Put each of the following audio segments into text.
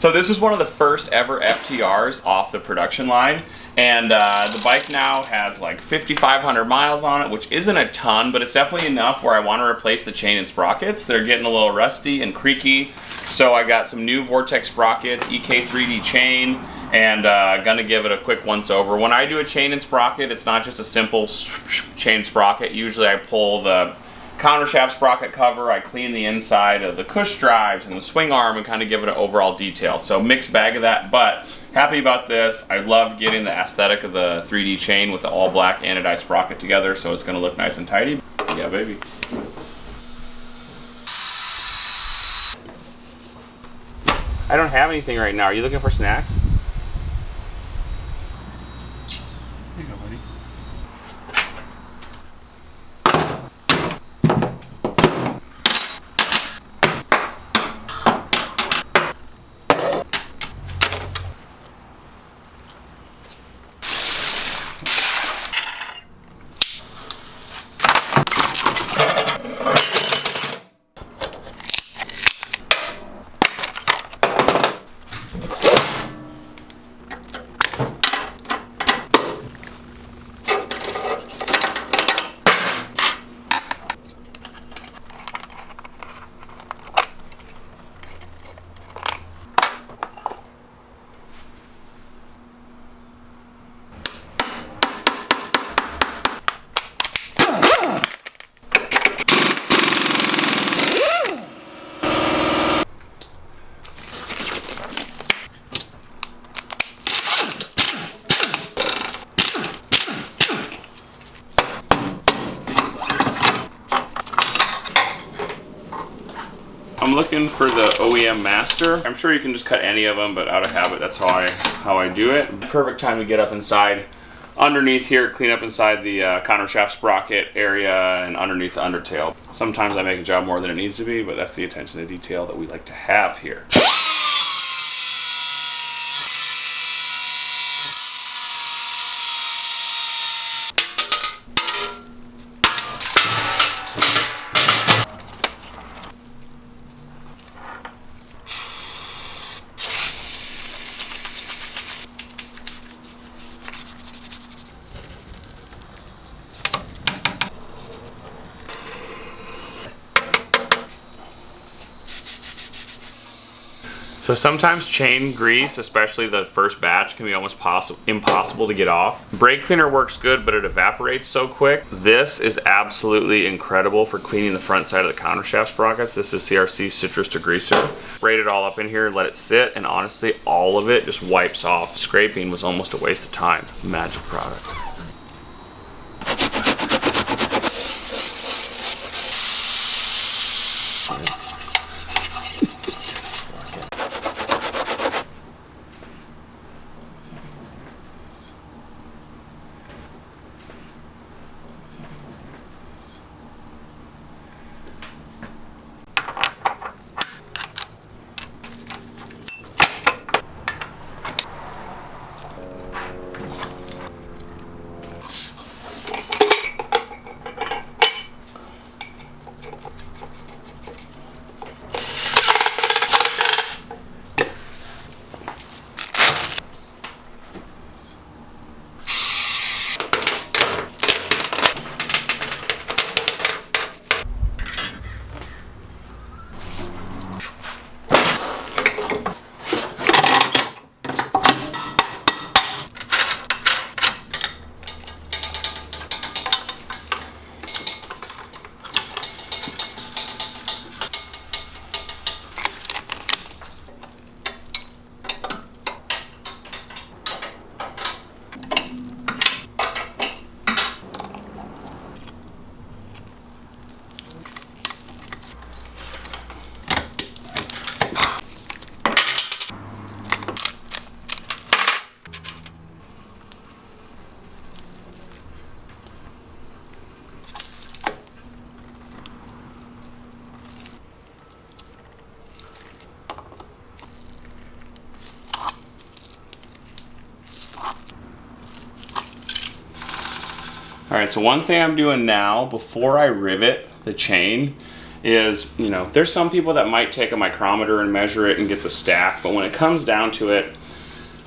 So this was one of the first ever FTRs off the production line, and the bike now has like 5,500 miles on it, which isn't a ton, but it's definitely enough where I want to replace the chain and sprockets. They're getting a little rusty and creaky, so I got some new Vortex Sprockets, EK3D chain, and gonna give it a quick once over. When I do a chain and sprocket, it's not just a simple chain sprocket. Usually I pull the counter shaft sprocket cover, I clean the inside of the cush drives and the swing arm and kind of give it an overall detail. So mixed bag of that, but happy about this. I love getting the aesthetic of the 3D chain with the all black anodized sprocket together, so it's gonna look nice and tidy. Yeah, baby. I don't have anything right now. Are you looking for snacks? Here you go, buddy. I'm looking for the OEM master. I'm sure you can just cut any of them, but out of habit, that's how I do it. Perfect time to get up inside underneath here, clean up inside the counter shaft sprocket area and underneath the undertail. Sometimes I make a job more than it needs to be, but that's the attention to detail that we like to have here. So sometimes chain grease, especially the first batch, can be almost impossible to get off. Brake cleaner works good, but it evaporates so quick. This is absolutely incredible for cleaning the front side of the counter shaft sprockets. This is CRC Citrus Degreaser. Sprayed it all up in here, let it sit, and honestly, all of it just wipes off. Scraping was almost a waste of time. Magic product. All right, so one thing I'm doing now before I rivet the chain is, you know, there's some people that might take a micrometer and measure it and get the stack, but when it comes down to it,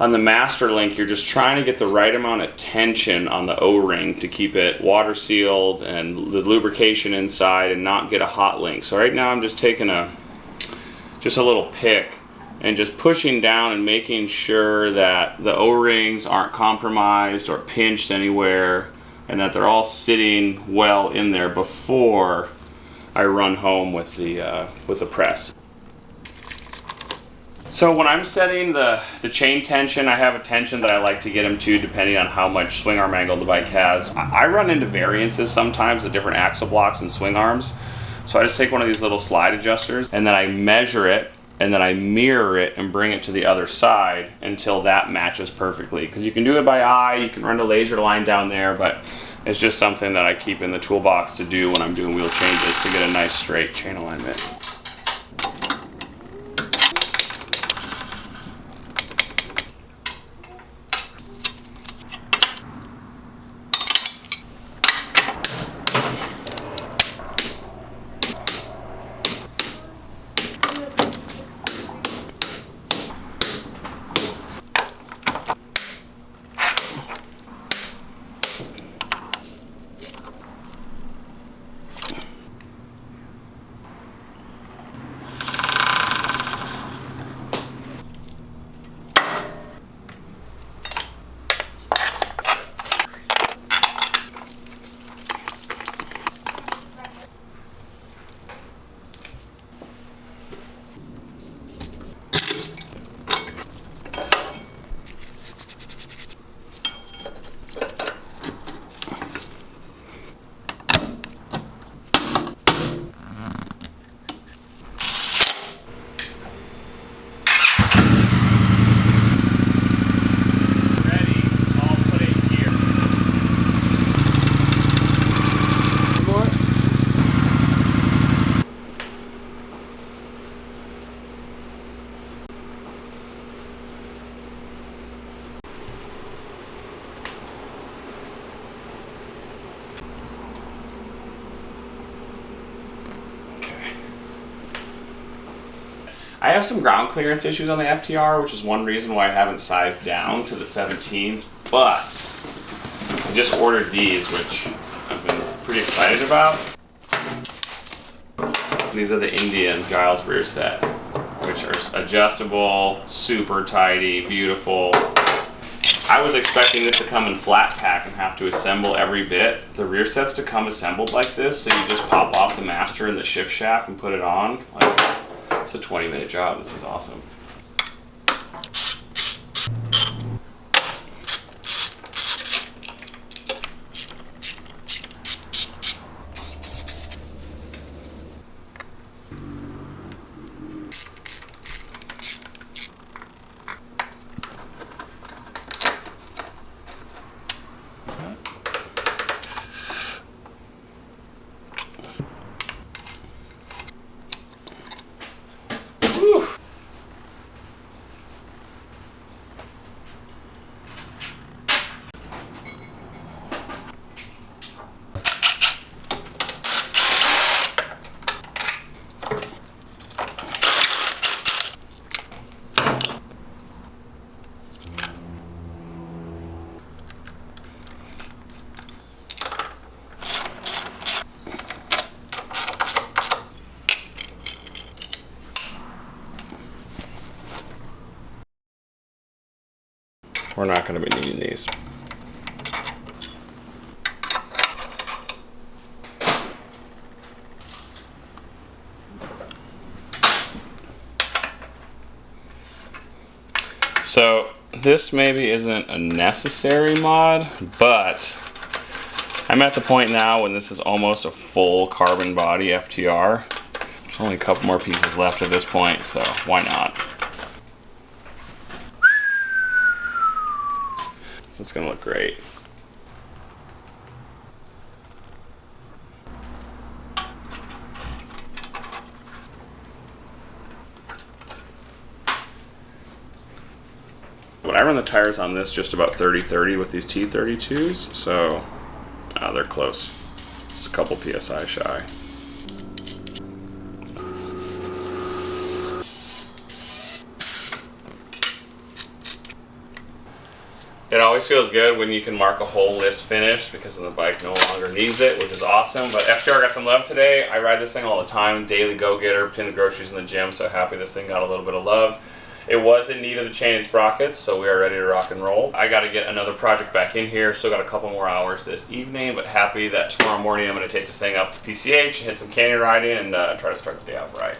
on the master link, you're just trying to get the right amount of tension on the O-ring to keep it water sealed and the lubrication inside and not get a hot link. So right now I'm just taking just a little pick and just pushing down and making sure that the O-rings aren't compromised or pinched anywhere and that they're all sitting well in there before I run home with the press. So when I'm setting the chain tension, I have a tension that I like to get them to depending on how much swing arm angle the bike has. I run into variances sometimes with different axle blocks and swing arms. So I just take one of these little slide adjusters and then I measure it and then I mirror it and bring it to the other side until that matches perfectly. Because you can do it by eye, you can run a laser line down there, but it's just something that I keep in the toolbox to do when I'm doing wheel changes to get a nice straight chain alignment. I have some ground clearance issues on the FTR, which is one reason why I haven't sized down to the 17s, but I just ordered these, which I've been pretty excited about. These are the Indian Giles rear set, which are adjustable, super tidy, beautiful. I was expecting this to come in flat pack and have to assemble every bit. The rear set's to come assembled like this, so you just pop off the master and the shift shaft and put it on. It's a 20-minute job. This is awesome. We're not going to be needing these. So this maybe isn't a necessary mod, but I'm at the point now when this is almost a full carbon body FTR. There's only a couple more pieces left at this point, so why not? It's gonna look great. But I run the tires on this just about 30-30 with these T32s, so they're close. It's a couple PSI shy. It always feels good when you can mark a whole list finished because then the bike no longer needs it, which is awesome. But FTR got some love today. I ride this thing all the time, daily go-getter between the groceries and the gym, so happy this thing got a little bit of love. It was in need of the chain and sprockets, so we are ready to rock and roll. I got to get another project back in here. Still got a couple more hours this evening, but happy that tomorrow morning I'm going to take this thing up to PCH, hit some canyon riding, and try to start the day off right.